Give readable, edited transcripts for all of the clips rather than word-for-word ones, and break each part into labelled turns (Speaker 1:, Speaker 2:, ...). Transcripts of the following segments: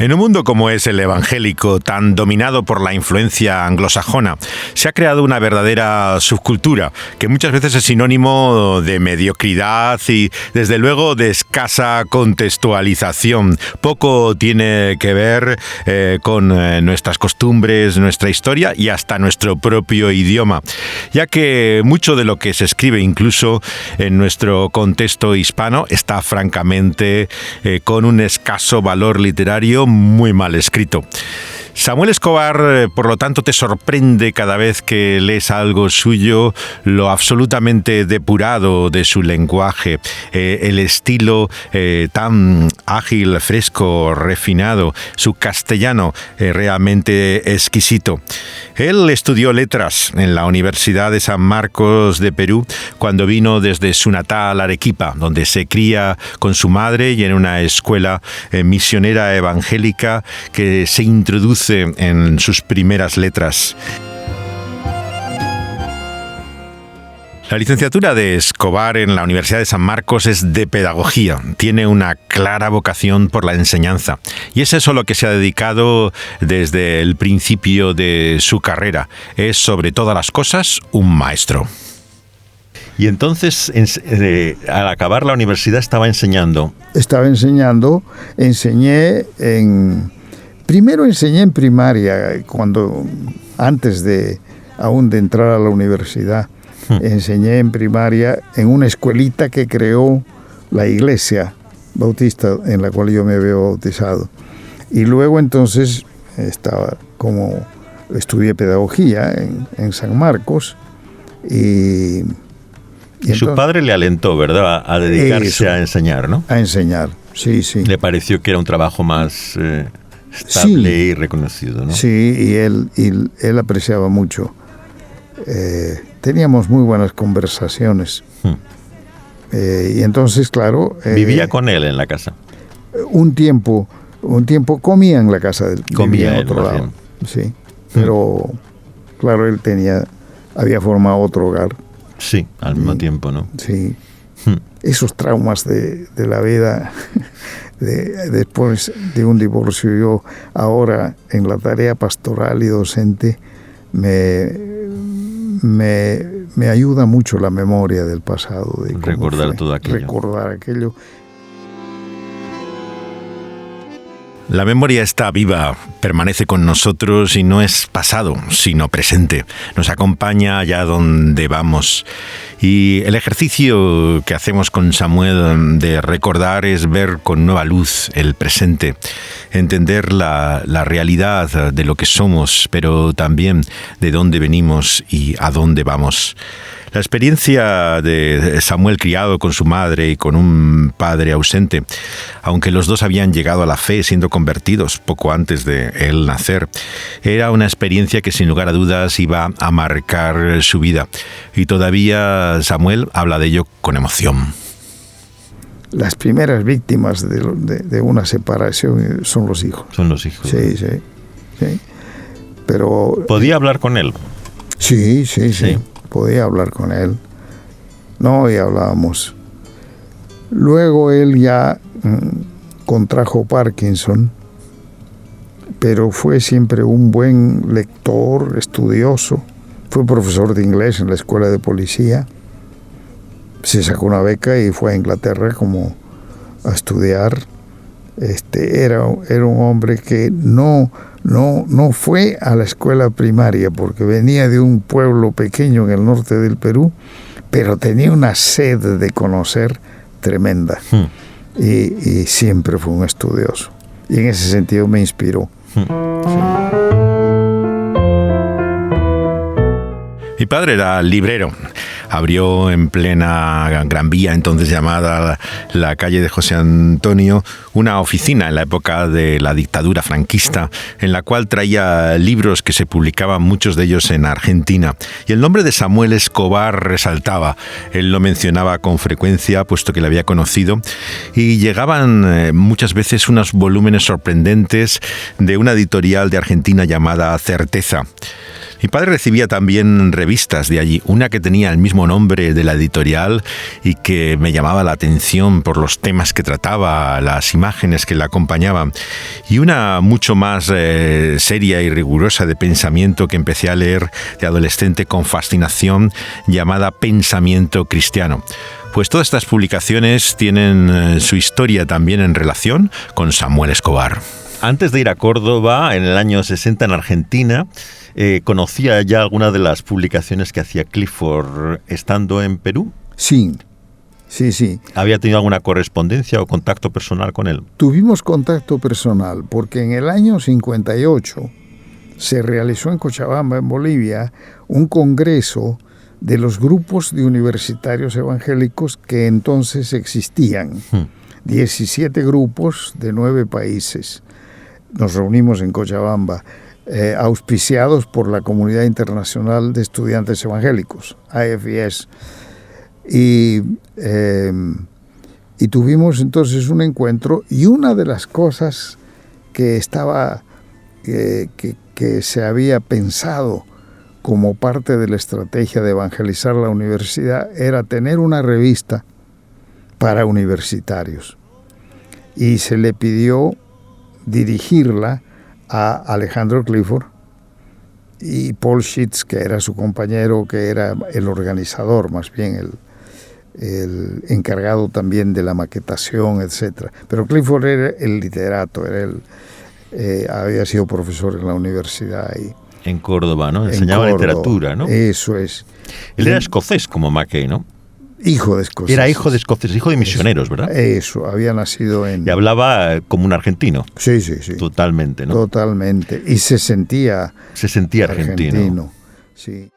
Speaker 1: En un mundo como es el evangélico, tan dominado por la influencia anglosajona, se ha creado una verdadera subcultura que muchas veces es sinónimo de mediocridad y, desde luego, de escasa contextualización. Poco tiene que ver con nuestras costumbres, nuestra historia y hasta nuestro propio idioma, ya que mucho de lo que se escribe, incluso en nuestro contexto hispano, está francamente con un escaso valor literario muy mal escrito. Samuel Escobar, por lo tanto, te sorprende cada vez que lees algo suyo, lo absolutamente depurado de su lenguaje, el estilo tan ágil, fresco, refinado, su castellano realmente exquisito. Él estudió letras en la Universidad de San Marcos de Perú cuando vino desde su natal Arequipa, donde se cría con su madre y en una escuela misionera evangélica que se introduce en sus primeras letras. La licenciatura de Escobar en la Universidad de San Marcos es de pedagogía. Tiene una clara vocación por la enseñanza. Y es eso lo que se ha dedicado desde el principio de su carrera. Es, sobre todas las cosas, un maestro. Y entonces, al acabar la universidad, estaba enseñando.
Speaker 2: Primero enseñé en primaria, antes de entrar a la universidad. Enseñé en primaria en una escuelita que creó la iglesia bautista en la cual yo me había bautizado. Y luego entonces estudié pedagogía en San Marcos. Y entonces,
Speaker 1: su padre le alentó, ¿verdad?, a dedicarse a enseñar, ¿no?
Speaker 2: A enseñar, sí.
Speaker 1: Le pareció que era un trabajo más estable y reconocido, ¿no?
Speaker 2: Sí, y él apreciaba mucho. Teníamos muy buenas conversaciones. Y entonces, claro...
Speaker 1: ¿Vivía con él en la casa?
Speaker 2: Un tiempo comía en la casa de él.
Speaker 1: Comía
Speaker 2: en otro lado. Sí, pero claro, él había formado otro hogar.
Speaker 1: Sí, al mismo tiempo, ¿no?
Speaker 2: Sí. Esos traumas de la vida después de un divorcio. Yo ahora en la tarea pastoral y docente me ayuda mucho la memoria del pasado. De
Speaker 1: recordar todo aquello.
Speaker 2: Recordar aquello.
Speaker 1: La memoria está viva, permanece con nosotros y no es pasado, sino presente. Nos acompaña allá donde vamos. Y el ejercicio que hacemos con Samuel de recordar es ver con nueva luz el presente, entender la realidad de lo que somos, pero también de dónde venimos y a dónde vamos. La experiencia de Samuel criado con su madre y con un padre ausente, aunque los dos habían llegado a la fe siendo convertidos poco antes de él nacer, era una experiencia que sin lugar a dudas iba a marcar su vida. Y todavía Samuel habla de ello con emoción.
Speaker 2: Las primeras víctimas de una separación son los hijos.
Speaker 1: Son los hijos.
Speaker 2: Sí. Pero...
Speaker 1: ¿Podía hablar con él?
Speaker 2: Sí. Podía hablar con él. No, y hablábamos. Luego él ya contrajo Parkinson, pero fue siempre un buen lector, estudioso. Fue profesor de inglés en la escuela de policía. Se sacó una beca y fue a Inglaterra a estudiar. Era un hombre que no fue a la escuela primaria porque venía de un pueblo pequeño en el norte del Perú, pero tenía una sed de conocer tremenda. Y siempre fue un estudioso. Y en ese sentido me inspiró. Sí.
Speaker 1: Mi padre era librero. Abrió en plena Gran Vía, entonces llamada la calle de José Antonio, una oficina en la época de la dictadura franquista, en la cual traía libros que se publicaban, muchos de ellos en Argentina. Y el nombre de Samuel Escobar resaltaba. Él lo mencionaba con frecuencia, puesto que le había conocido. Y llegaban muchas veces unos volúmenes sorprendentes de una editorial de Argentina llamada Certeza. Mi padre recibía también revistas de allí, una que tenía el mismo nombre de la editorial y que me llamaba la atención por los temas que trataba, las imágenes que la acompañaban, y una mucho más seria y rigurosa de pensamiento que empecé a leer de adolescente con fascinación, llamada Pensamiento Cristiano. Pues todas estas publicaciones tienen su historia también en relación con Samuel Escobar.
Speaker 3: Antes de ir a Córdoba, en el año 60 en Argentina, ¿conocía ya alguna de las publicaciones que hacía Clifford estando en Perú?
Speaker 2: Sí.
Speaker 3: ¿Había tenido alguna correspondencia o contacto personal con él?
Speaker 2: Tuvimos contacto personal porque en el año 58 se realizó en Cochabamba, en Bolivia, un congreso de los grupos de universitarios evangélicos que entonces existían. 17 grupos de 9 países. Nos reunimos en Cochabamba, auspiciados por la Comunidad Internacional de Estudiantes Evangélicos, AFES. Y tuvimos entonces un encuentro, y una de las cosas que que se había pensado como parte de la estrategia de evangelizar la universidad era tener una revista para universitarios. Y se le pidió dirigirla a Alejandro Clifford y Paul Schitz, que era su compañero, que era el organizador, más bien el encargado también de la maquetación, etc. Pero Clifford era el literato, había sido profesor en la universidad ahí.
Speaker 3: En Córdoba, ¿no? Enseñaba literatura, ¿no?
Speaker 2: Eso es.
Speaker 3: Él era escocés como Mackay, ¿no?
Speaker 2: Hijo de escoceses.
Speaker 3: Era hijo de escoceses, hijo de misioneros, ¿verdad?
Speaker 2: Eso, había nacido en...
Speaker 3: Y hablaba como un argentino.
Speaker 2: Sí.
Speaker 3: Totalmente, ¿no?
Speaker 2: Totalmente. Y se sentía argentino. Sí.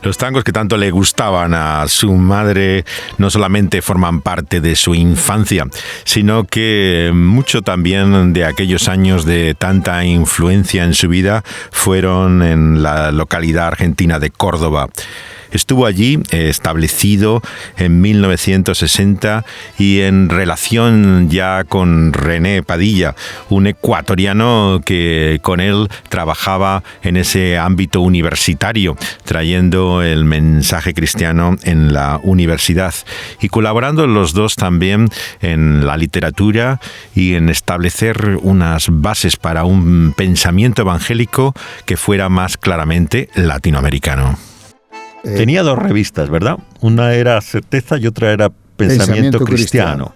Speaker 1: Los tangos que tanto le gustaban a su madre no solamente forman parte de su infancia, sino que mucho también de aquellos años de tanta influencia en su vida fueron en la localidad argentina de Córdoba. Estuvo allí establecido en 1960 y en relación ya con René Padilla, un ecuatoriano que con él trabajaba en ese ámbito universitario, trayendo el mensaje cristiano en la universidad y colaborando los dos también en la literatura y en establecer unas bases para un pensamiento evangélico que fuera más claramente latinoamericano.
Speaker 3: Tenía 2 revistas, ¿verdad? Una era Certeza y otra era Pensamiento Cristiano.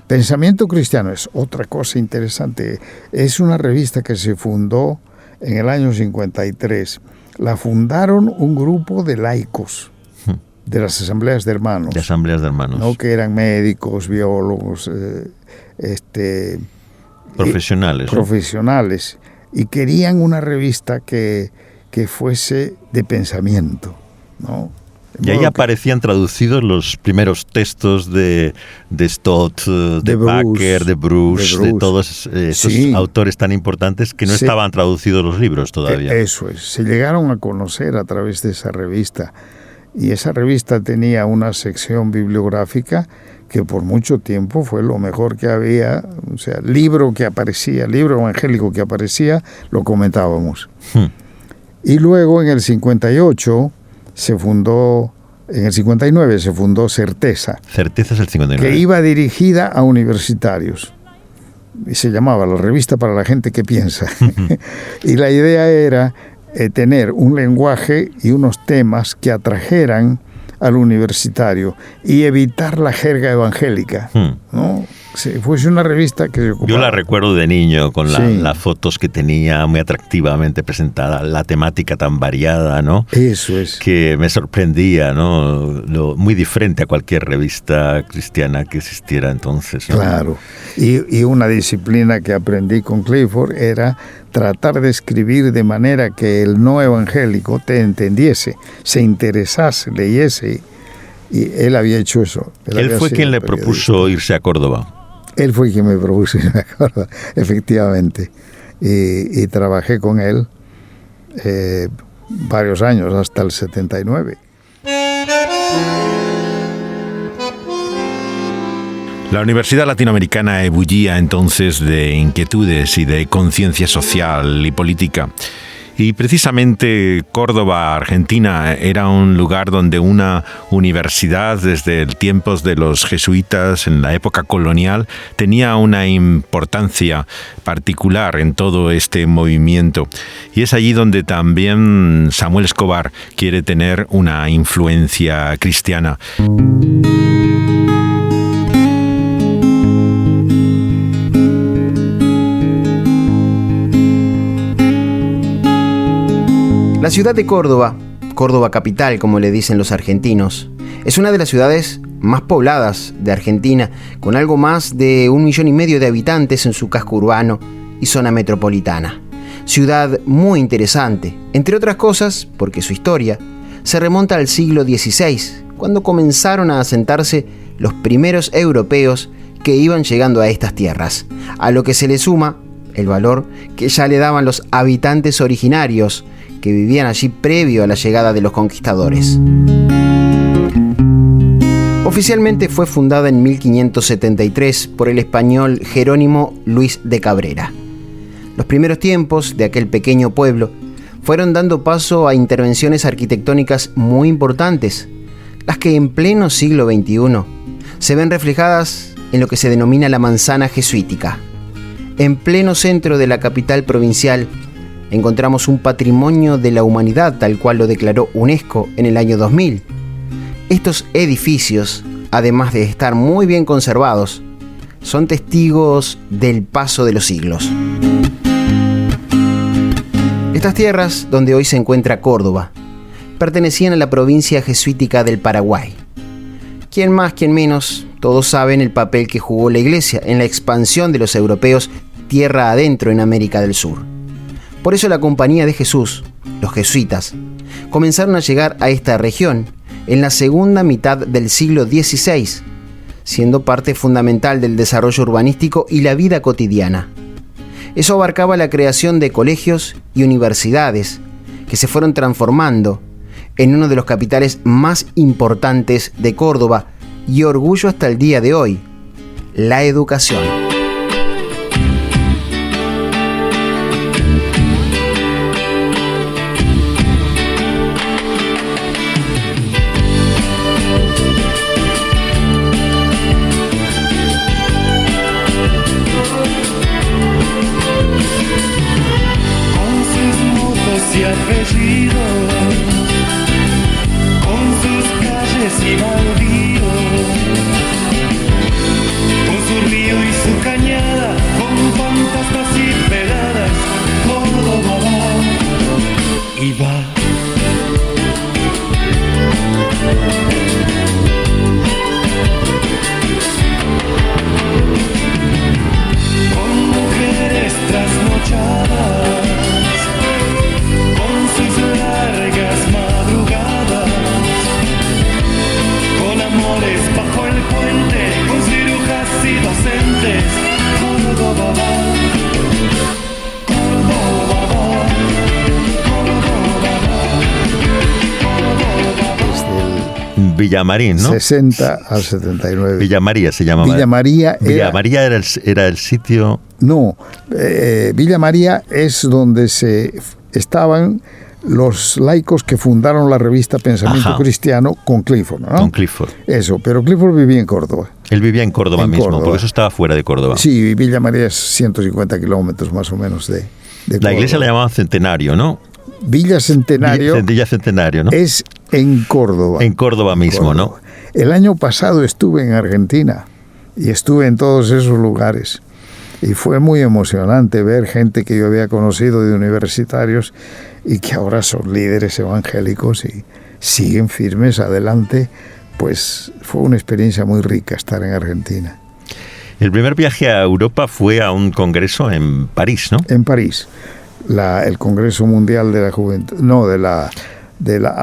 Speaker 2: Pensamiento Cristiano es otra cosa interesante. Es una revista que se fundó en el año 53. La fundaron un grupo de laicos de las asambleas de hermanos.
Speaker 3: De asambleas de hermanos.
Speaker 2: ¿No? Que eran médicos, biólogos,
Speaker 3: profesionales.
Speaker 2: Profesionales. Y querían una revista que fuese de pensamiento, ¿no?
Speaker 3: Y ahí aparecían traducidos los primeros textos de Stott, de Packer, de Bruce, de todos esos autores tan importantes que no estaban traducidos los libros todavía.
Speaker 2: Eso es, se llegaron a conocer a través de esa revista. Y esa revista tenía una sección bibliográfica que por mucho tiempo fue lo mejor que había. O sea, libro evangélico que aparecía, lo comentábamos. Y luego en el 58 en el 59 se fundó Certeza.
Speaker 3: Certeza es el 59.
Speaker 2: Que iba dirigida a universitarios. Y se llamaba La Revista para la Gente que Piensa. Y la idea era tener un lenguaje y unos temas que atrajeran al universitario y evitar la jerga evangélica, ¿no? Si fuese una revista que se ocupaba.
Speaker 3: Yo la recuerdo de niño con las fotos que tenía muy atractivamente presentada, la temática tan variada, ¿no?
Speaker 2: Eso es.
Speaker 3: Que me sorprendía, ¿no? Muy diferente a cualquier revista cristiana que existiera entonces, ¿no?
Speaker 2: Claro. Y una disciplina que aprendí con Clifford era tratar de escribir de manera que el no evangélico te entendiese, se interesase, leyese. Y él había hecho eso.
Speaker 3: Él fue quien le propuso irse a Córdoba.
Speaker 2: Él fue quien me propuso irse a Córdoba, efectivamente. Y trabajé con él varios años, hasta el 79.
Speaker 1: La Universidad Latinoamericana ebullía entonces de inquietudes y de conciencia social y política. Y precisamente Córdoba, Argentina, era un lugar donde una universidad desde tiempos de los jesuitas en la época colonial tenía una importancia particular en todo este movimiento. Y es allí donde también Samuel Escobar quiere tener una influencia cristiana.
Speaker 4: La ciudad de Córdoba, Córdoba capital como le dicen los argentinos, es una de las ciudades más pobladas de Argentina, con algo más de 1,5 millones de habitantes en su casco urbano y zona metropolitana. Ciudad muy interesante, entre otras cosas porque su historia se remonta al siglo XVI, cuando comenzaron a asentarse los primeros europeos que iban llegando a estas tierras, a lo que se le suma el valor que ya le daban los habitantes originarios que vivían allí previo a la llegada de los conquistadores. Oficialmente fue fundada en 1573 por el español Jerónimo Luis de Cabrera. Los primeros tiempos de aquel pequeño pueblo fueron dando paso a intervenciones arquitectónicas muy importantes, las que en pleno siglo XXI se ven reflejadas en lo que se denomina la manzana jesuítica. En pleno centro de la capital provincial encontramos un patrimonio de la humanidad tal cual lo declaró UNESCO en el año 2000. Estos edificios, además de estar muy bien conservados, son testigos del paso de los siglos. Estas tierras, donde hoy se encuentra Córdoba, pertenecían a la provincia jesuítica del Paraguay. Quien más, quien menos, todos saben el papel que jugó la Iglesia en la expansión de los europeos tierra adentro en América del Sur. Por eso la Compañía de Jesús, los jesuitas, comenzaron a llegar a esta región en la segunda mitad del siglo XVI, siendo parte fundamental del desarrollo urbanístico y la vida cotidiana. Eso abarcaba la creación de colegios y universidades que se fueron transformando en uno de los capitales más importantes de Córdoba y orgullo hasta el día de hoy, la educación.
Speaker 3: Villamarín, ¿no?
Speaker 2: 60 al 79.
Speaker 3: Villa María se llamaba.
Speaker 2: Villa María
Speaker 3: era el sitio...
Speaker 2: No, Villa María es donde estaban los laicos que fundaron la revista Pensamiento Cristiano con Clifford, ¿no?
Speaker 3: Con Clifford.
Speaker 2: Eso, pero Clifford vivía en Córdoba.
Speaker 3: Él vivía en Córdoba mismo, porque eso estaba fuera de Córdoba.
Speaker 2: Sí, Villa María es 150 kilómetros más o menos de Córdoba.
Speaker 3: La iglesia la llamaban Centenario, ¿no?
Speaker 2: Villa Centenario,
Speaker 3: Villa Centenario, ¿no?
Speaker 2: Es en Córdoba.
Speaker 3: En Córdoba mismo, ¿no?
Speaker 2: El año pasado estuve en Argentina y estuve en todos esos lugares. Y fue muy emocionante ver gente que yo había conocido de universitarios y que ahora son líderes evangélicos y siguen firmes adelante. Pues fue una experiencia muy rica estar en Argentina.
Speaker 3: El primer viaje a Europa fue a un congreso en París, ¿no?
Speaker 2: En París. El Congreso Mundial de la Juventud, no, de la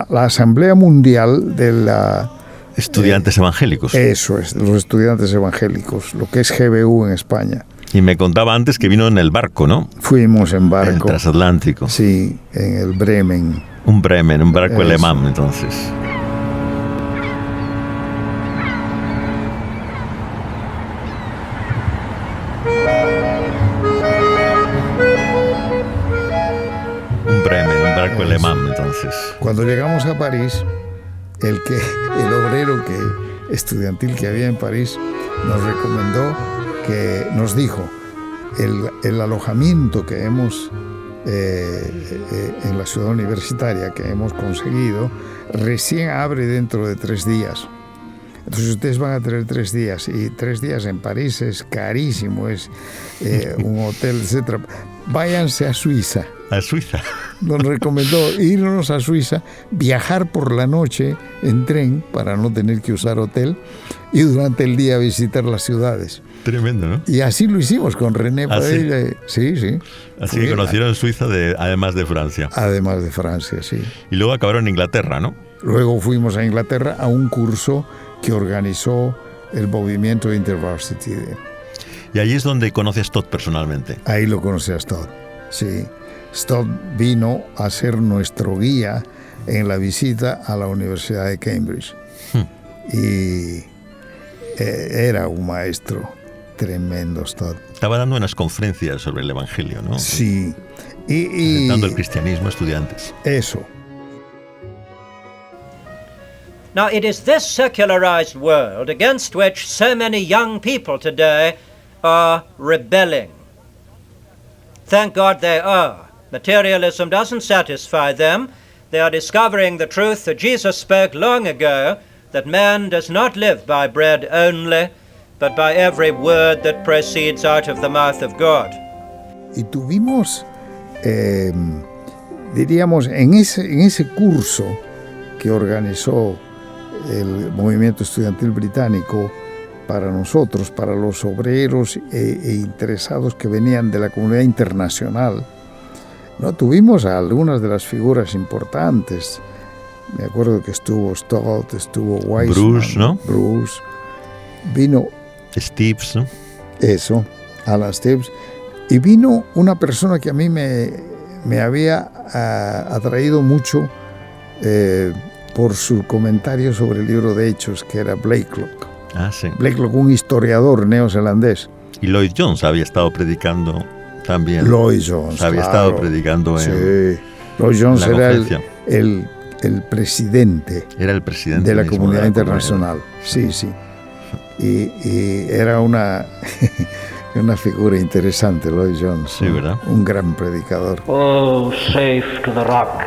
Speaker 2: Asamblea Mundial de la...
Speaker 3: Estudiantes evangélicos.
Speaker 2: Eso es, los estudiantes evangélicos, lo que es GBU en España.
Speaker 3: Y me contaba antes que vino en el barco, ¿no?
Speaker 2: Fuimos en barco.
Speaker 3: En transatlántico.
Speaker 2: Sí, en el Bremen.
Speaker 3: Un barco alemán, entonces. Fue Le Mans, entonces.
Speaker 2: Cuando llegamos a París, el obrero estudiantil que había en París nos recomendó, nos dijo, el alojamiento que hemos en la ciudad universitaria que hemos conseguido recién abre dentro de 3 días. Entonces ustedes van a tener 3 días, y 3 días en París es carísimo, es un hotel, etc. Váyanse a Suiza.
Speaker 3: ¿A Suiza?
Speaker 2: Nos recomendó irnos a Suiza, viajar por la noche en tren para no tener que usar hotel, y durante el día visitar las ciudades.
Speaker 3: Tremendo, ¿no?
Speaker 2: Y así lo hicimos con René Padilla. Sí, sí.
Speaker 3: Así que conocieron Suiza además de Francia.
Speaker 2: Además de Francia, sí.
Speaker 3: Y luego acabaron en Inglaterra, ¿no?
Speaker 2: Luego fuimos a Inglaterra a un curso que organizó el movimiento InterVarsity.
Speaker 3: Y ahí es donde conoces Stott personalmente.
Speaker 2: Ahí lo conocí a Stott, sí. Stott vino a ser nuestro guía en la visita a la Universidad de Cambridge. Y era un maestro tremendo, Stott.
Speaker 3: Estaba dando unas conferencias sobre el Evangelio, ¿no?
Speaker 2: Sí.
Speaker 3: Presentando el cristianismo a estudiantes.
Speaker 2: Eso.
Speaker 5: Now, it is this secularized world against which so many young people today are rebelling. Thank God they are. Materialism doesn't satisfy them. They are discovering the truth that Jesus spoke long ago, that man does not live by bread only, but by every word that proceeds out of the mouth of God.
Speaker 2: Y tuvimos, diríamos, en ese curso que organizó el movimiento estudiantil británico para nosotros, para los obreros e interesados que venían de la comunidad internacional, ¿no? Tuvimos a algunas de las figuras importantes. Me acuerdo que estuvo Stott, estuvo Weissman,
Speaker 3: Bruce, ¿no?
Speaker 2: Bruce, vino
Speaker 3: Steves, ¿no?
Speaker 2: Eso, Alan Steves, y vino una persona que a mí me había atraído mucho por su comentario sobre el libro de Hechos, que era Blakelock.
Speaker 3: Ah, sí.
Speaker 2: Blakelock, un historiador neozelandés.
Speaker 3: Y Lloyd Jones había estado predicando también.
Speaker 2: Lloyd Jones,
Speaker 3: había estado predicando
Speaker 2: sí. Lloyd Jones era el presidente.
Speaker 3: Era el presidente
Speaker 2: de la comunidad internacional. Sí, sí. Y era una figura interesante, Lloyd Jones.
Speaker 3: Sí, ¿verdad?
Speaker 2: Un gran predicador.
Speaker 6: Oh, safe to the rock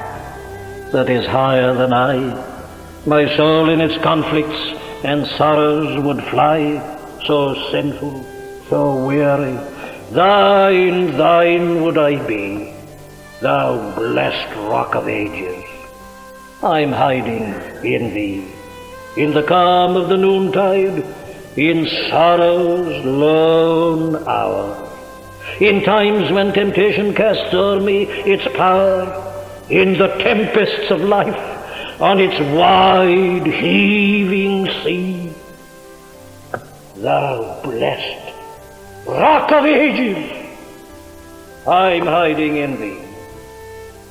Speaker 6: that is higher than I, my soul in its conflicts and sorrows would fly, so sinful, so weary, thine would I be, thou blessed rock of ages. I'm hiding in thee, in the calm of the noontide, in sorrow's lone hour, in times when temptation casts o'er me its power, in the tempests of life, on its wide heaving sea. Thou blessed rock of ages, I'm hiding in thee.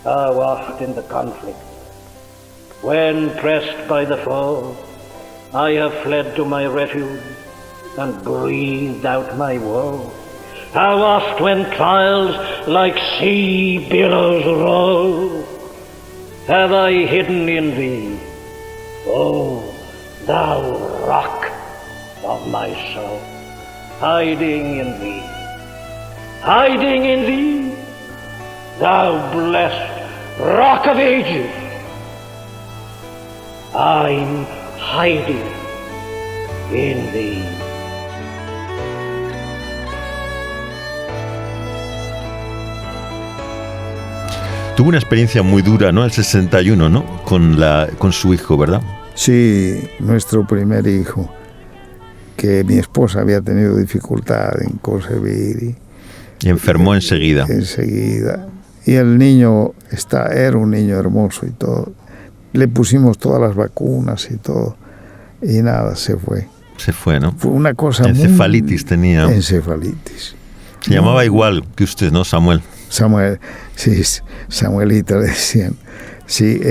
Speaker 6: How oft in the conflict, when pressed by the foe, I have fled to my refuge and breathed out my woe. How oft when trials like sea billows roll, have I hidden in thee, oh, thou rock of my soul, hiding in thee, thou blessed rock of ages, I'm hiding in thee.
Speaker 3: Tuvo una experiencia muy dura, ¿no? El 61, ¿no? Con su hijo, ¿verdad?
Speaker 2: Sí, nuestro primer hijo, que mi esposa había tenido dificultad en concebir.
Speaker 3: Y enfermó enseguida.
Speaker 2: Enseguida. Y el niño era un niño hermoso y todo. Le pusimos todas las vacunas y todo. Y nada, se fue.
Speaker 3: Se fue, ¿no?
Speaker 2: Fue una cosa
Speaker 3: encefalitis tenía.
Speaker 2: Encefalitis.
Speaker 3: Se llamaba igual que usted, ¿no? Samuel.
Speaker 2: Sí, Samuelita le decían. Sí,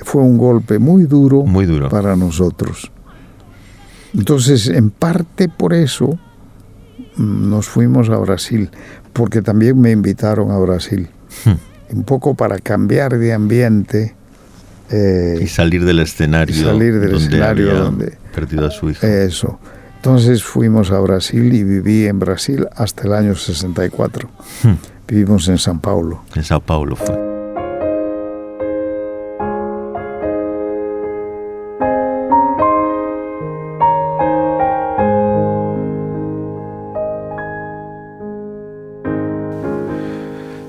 Speaker 2: fue un golpe muy duro para nosotros. Entonces, en parte por eso nos fuimos a Brasil, porque también me invitaron a Brasil. Un poco para cambiar de ambiente.
Speaker 3: Y salir del escenario, donde había perdido a su hijo.
Speaker 2: Eso. Entonces fuimos a Brasil y viví en Brasil hasta el año 64. Vivimos en São Paulo.
Speaker 3: En São Paulo fue.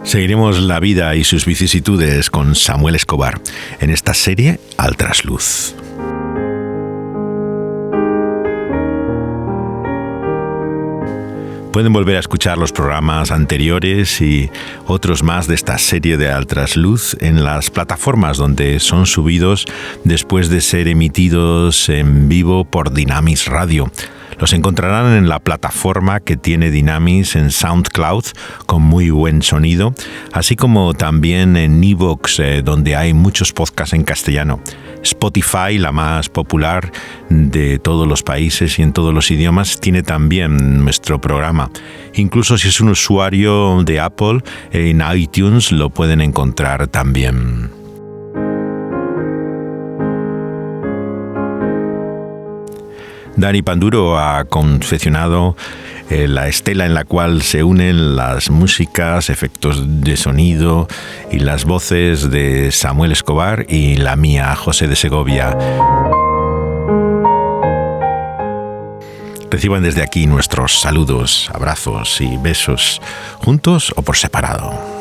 Speaker 1: Seguiremos la vida y sus vicisitudes con Samuel Escobar en esta serie Al Trasluz. Pueden volver a escuchar los programas anteriores y otros más de esta serie de Al Trasluz en las plataformas donde son subidos después de ser emitidos en vivo por Dynamis Radio. Los encontrarán en la plataforma que tiene Dynamis en SoundCloud con muy buen sonido, así como también en iVoox, donde hay muchos podcasts en castellano. Spotify, la más popular de todos los países y en todos los idiomas, tiene también nuestro programa. Incluso si es un usuario de Apple, en iTunes lo pueden encontrar también. Dani Panduro ha confeccionado la estela en la cual se unen las músicas, efectos de sonido y las voces de Samuel Escobar y la mía, José de Segovia. Reciban desde aquí nuestros saludos, abrazos y besos, juntos o por separado.